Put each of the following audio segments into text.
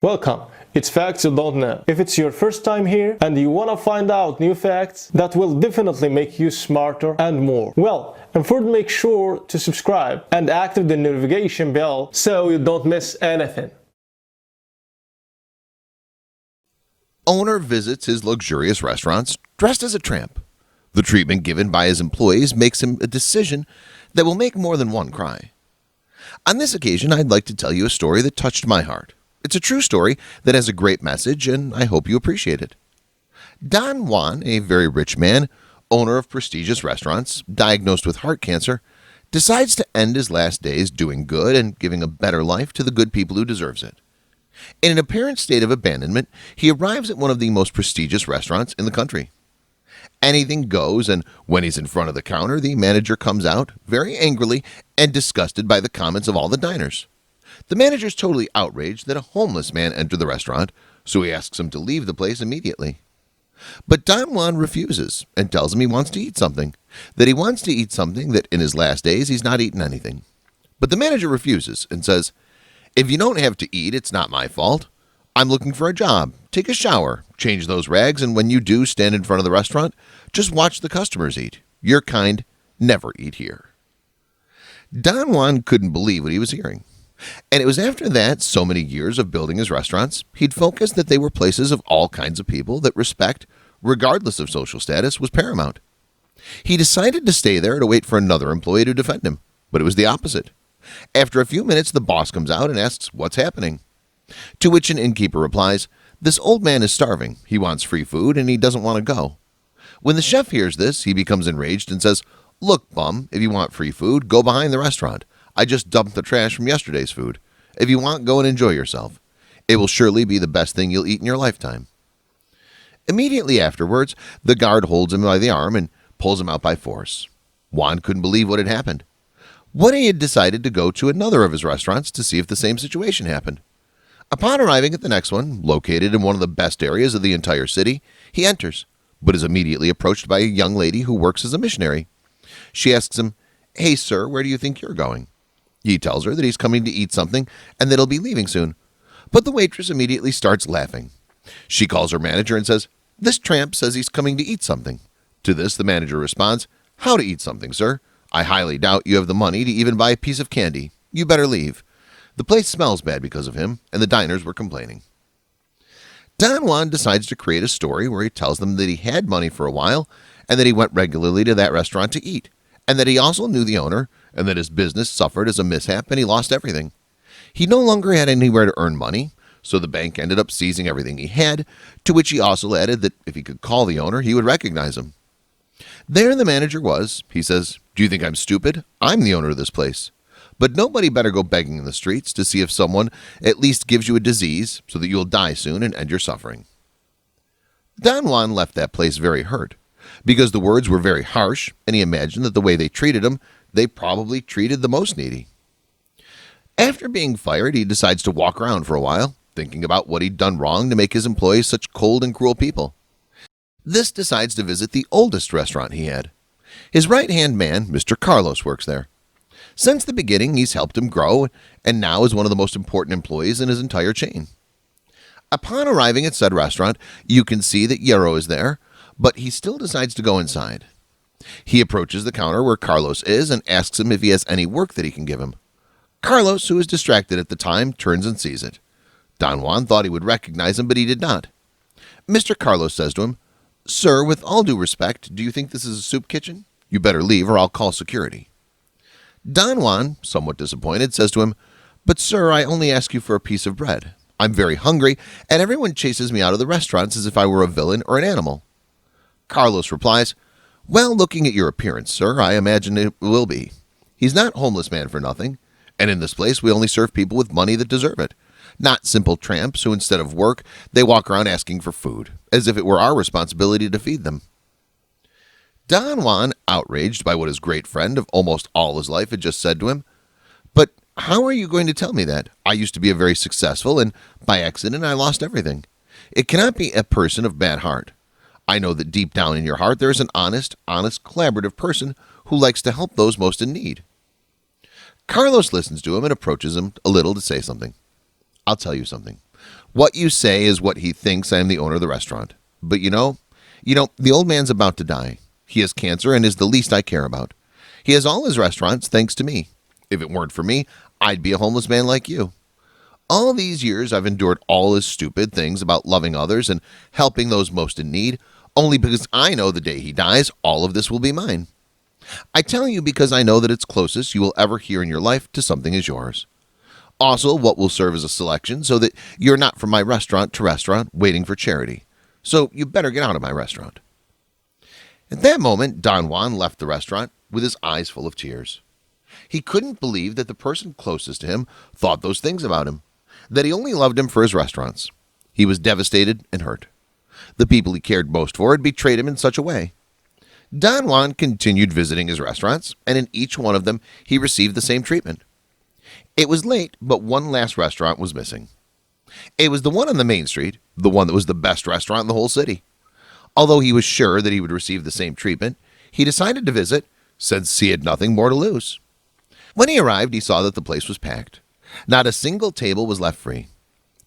Welcome. It's Facts You Don't Know. If it's your first time here and you want to find out new facts that will definitely make you smarter and more, well, and first make sure to subscribe and activate the notification bell so you don't miss anything. Owner visits his luxurious restaurants dressed as a tramp. The treatment given by his employees makes him a decision that will make more than one cry. On this occasion, I'd like to tell you a story that touched my heart. It's a true story that has a great message, and I hope you appreciate it. Don Juan, a very rich man, owner of prestigious restaurants, diagnosed with heart cancer, decides to end his last days doing good and giving a better life to the good people who deserves it. In an apparent state of abandonment, he arrives at one of the most prestigious restaurants in the country. Anything goes, and when he's in front of the counter, the manager comes out very angrily and disgusted by the comments of all the diners. The manager's totally outraged that a homeless man entered the restaurant, so he asks him to leave the place immediately. But Don Juan refuses and tells him he wants to eat something, that in his last days he's not eaten anything. But the manager refuses and says, "If you don't have to eat, it's not my fault. I'm looking for a job. Take a shower, change those rags, and when you do stand in front of the restaurant, just watch the customers eat. Your kind never eat here." Don Juan couldn't believe what he was hearing. And it was after that, so many years of building his restaurants, he'd focused that they were places of all kinds of people, that respect, regardless of social status, was paramount. He decided to stay there to wait for another employee to defend him, but it was the opposite. After a few minutes, the boss comes out and asks what's happening. To which an innkeeper replies, "This old man is starving, he wants free food, and he doesn't want to go." When the chef hears this, he becomes enraged and says, "Look, bum, if you want free food, go behind the restaurant. I just dumped the trash from yesterday's food. If you want, go and enjoy yourself. It will surely be the best thing you'll eat in your lifetime." Immediately afterwards, the guard holds him by the arm and pulls him out by force. Juan couldn't believe what had happened. What he had decided to go to another of his restaurants to see if the same situation happened. Upon arriving at the next one, located in one of the best areas of the entire city, he enters, but is immediately approached by a young lady who works as a missionary. She asks him, "Hey, sir, where do you think you're going?" He tells her that he's coming to eat something and that he'll be leaving soon. But the waitress immediately starts laughing. She calls her manager and says, "This tramp says he's coming to eat something." To this, the manager responds, "How to eat something, sir? I highly doubt you have the money to even buy a piece of candy. You better leave." The place smells bad because of him, and the diners were complaining. Don Juan decides to create a story where he tells them that he had money for a while and that he went regularly to that restaurant to eat, and that he also knew the owner, and that his business suffered as a mishap and he lost everything. He no longer had anywhere to earn money, so the bank ended up seizing everything he had, to which he also added that if he could call the owner, he would recognize him. There the manager was. He says, "Do you think I'm stupid? I'm the owner of this place. But nobody better go begging in the streets to see if someone at least gives you a disease so that you'll die soon and end your suffering." Don Juan left that place very hurt, because the words were very harsh, and he imagined that the way they treated him, they probably treated the most needy. After being fired, he decides to walk around for a while, thinking about what he'd done wrong to make his employees such cold and cruel people. This decides to visit the oldest restaurant he had. His right-hand man, Mr. Carlos, works there. Since the beginning, he's helped him grow, and now is one of the most important employees in his entire chain. Upon arriving at said restaurant, you can see that Hierro is there, but he still decides to go inside. He approaches the counter where Carlos is and asks him if he has any work that he can give him. Carlos, who is distracted at the time, turns and sees it. Don Juan thought he would recognize him, but he did not. Mr. Carlos says to him, "Sir, with all due respect, do you think this is a soup kitchen? You better leave or I'll call security." Don Juan, somewhat disappointed, says to him, "But sir, I only ask you for a piece of bread. I'm very hungry, and everyone chases me out of the restaurants as if I were a villain or an animal." Carlos replies, "Well, looking at your appearance, sir, I imagine it will be. He's not homeless man for nothing, and in this place we only serve people with money that deserve it, not simple tramps who instead of work, they walk around asking for food, as if it were our responsibility to feed them." Don Juan, outraged by what his great friend of almost all his life had just said to him, "But how are you going to tell me that? I used to be a very successful, and by accident I lost everything. It cannot be a person of bad heart. I know that deep down in your heart there is an honest, collaborative person who likes to help those most in need." Carlos listens to him and approaches him a little to say something. "I'll tell you something. What you say is what he thinks I am the owner of the restaurant. But the old man's about to die. He has cancer and is the least I care about. He has all his restaurants thanks to me. If it weren't for me, I'd be a homeless man like you. All these years I've endured all his stupid things about loving others and helping those most in need, only because I know the day he dies, all of this will be mine. I tell you because I know that it's closest you will ever hear in your life to something as yours. Also, what will serve as a selection so that you're not from my restaurant to restaurant waiting for charity. So you better get out of my restaurant. At that moment, Don Juan left the restaurant with his eyes full of tears. He couldn't believe that the person closest to him thought those things about him, that he only loved him for his restaurants. He was devastated and hurt. The people he cared most for had betrayed him in such a way. Don Juan continued visiting his restaurants, and in each one of them he received the same treatment. It was late, but one last restaurant was missing. It was the one on the main street, the one that was the best restaurant in the whole city. Although he was sure that he would receive the same treatment, he decided to visit since he had nothing more to lose. When he arrived, he saw that the place was packed. Not a single table was left free.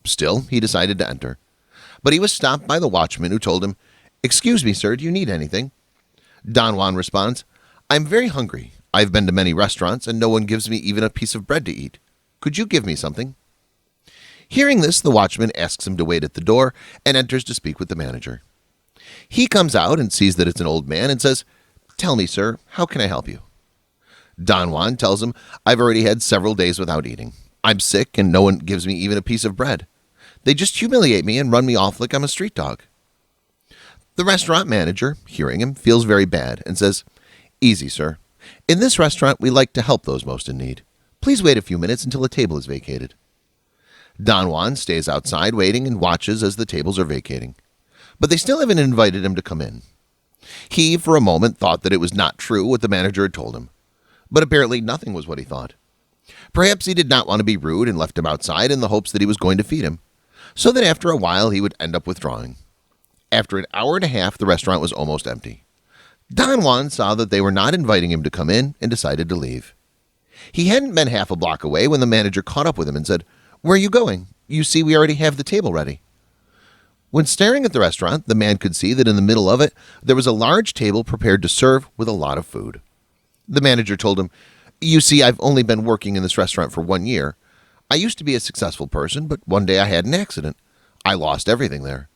Still, he decided to enter. But he was stopped by the watchman who told him, "Excuse me, sir, do you need anything?" Don Juan responds, "I'm very hungry. I've been to many restaurants and no one gives me even a piece of bread to eat. Could you give me something?" Hearing this, the watchman asks him to wait at the door and enters to speak with the manager. He comes out and sees that it's an old man and says, "Tell me, sir, how can I help you?" Don Juan tells him, "I've already had several days without eating. I'm sick and no one gives me even a piece of bread. They just humiliate me and run me off like I'm a street dog." The restaurant manager, hearing him, feels very bad and says, "Easy, sir. In this restaurant, we like to help those most in need. Please wait a few minutes until a table is vacated." Don Juan stays outside waiting and watches as the tables are vacating. But they still haven't invited him to come in. He, for a moment, thought that it was not true what the manager had told him. But apparently nothing was what he thought. Perhaps he did not want to be rude and left him outside in the hopes that he was going to feed him, so that after a while he would end up withdrawing. After an hour and a half, the restaurant was almost empty. Don Juan saw that they were not inviting him to come in and decided to leave. He hadn't been half a block away when the manager caught up with him and said, "Where are you going? You see, we already have the table ready." When staring at the restaurant, the man could see that in the middle of it, there was a large table prepared to serve with a lot of food. The manager told him, "You see, I've only been working in this restaurant for 1 year. I used to be a successful person, but one day I had an accident. I lost everything there.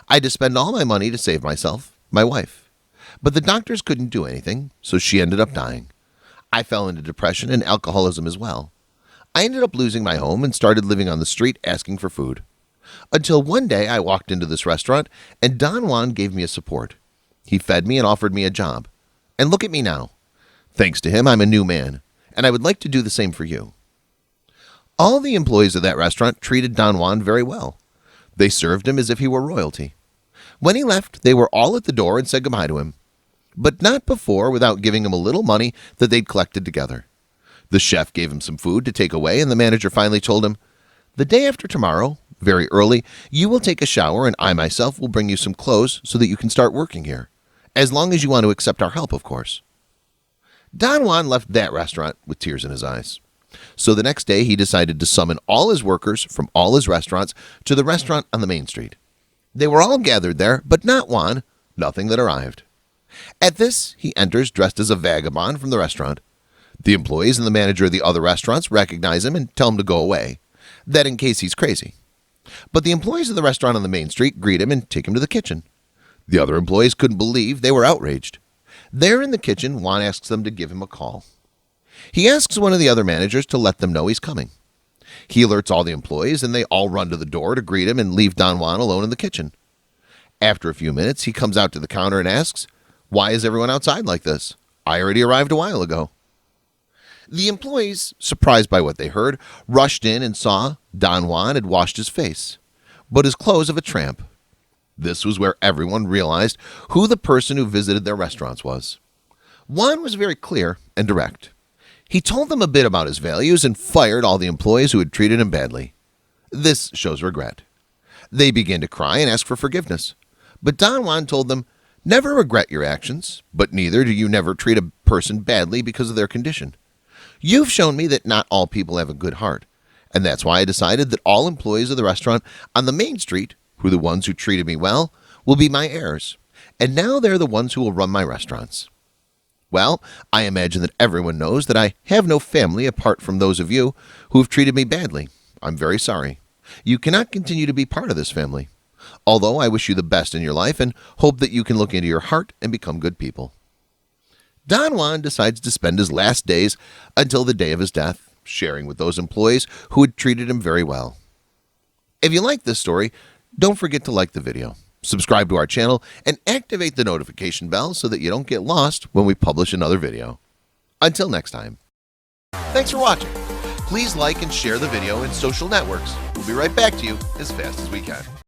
I had to spend all my money to save myself, my wife. But the doctors couldn't do anything, so she ended up dying. I fell into depression and alcoholism as well. I ended up losing my home and started living on the street asking for food. Until one day I walked into this restaurant and Don Juan gave me a support. He fed me and offered me a job. And look at me now. Thanks to him, I'm a new man, and I would like to do the same for you." All the employees of that restaurant treated Don Juan very well. They served him as if he were royalty. When he left, they were all at the door and said goodbye to him. But not before without giving him a little money that they'd collected together. The chef gave him some food to take away, and the manager finally told him, "The day after tomorrow, very early, you will take a shower and I myself will bring you some clothes so that you can start working here. As long as you want to accept our help, of course." Don Juan left that restaurant with tears in his eyes. So the next day he decided to summon all his workers from all his restaurants to the restaurant on the main street. They were all gathered there, but not Juan, nothing that arrived. At this, he enters dressed as a vagabond from the restaurant. The employees and the manager of the other restaurants recognize him and tell him to go away, that in case he's crazy. But the employees of the restaurant on the main street greet him and take him to the kitchen. The other employees couldn't believe they were outraged. There in the kitchen, Juan asks them to give him a call. He asks one of the other managers to let them know he's coming. He alerts all the employees and they all run to the door to greet him and leave Don Juan alone in the kitchen. After a few minutes, he comes out to the counter and asks, "Why is everyone outside like this? I already arrived a while ago." The employees, surprised by what they heard, rushed in and saw Don Juan had washed his face, but his clothes of a tramp. This was where everyone realized who the person who visited their restaurants was. Juan was very clear and direct. He told them a bit about his values and fired all the employees who had treated him badly. This shows regret. They began to cry and ask for forgiveness. But Don Juan told them, "Never regret your actions, but neither do you never treat a person badly because of their condition. You've shown me that not all people have a good heart, And that's why I decided that all employees of the restaurant on the main street, who are the ones who treated me well, will be my heirs. And now they're the ones who will run my restaurants. Well, I imagine that everyone knows that I have no family apart from those of you who have treated me badly. I'm very sorry. You cannot continue to be part of this family. Although I wish you the best in your life and hope that you can look into your heart and become good people. Don Juan decides to spend his last days until the day of his death, sharing with those employees who had treated him very well. If you like this story, don't forget to like the video, subscribe to our channel, and activate the notification bell so that you don't get lost when we publish another video. Until next time. Thanks for watching. Please like and share the video in social networks. We'll be right back to you as fast as we can.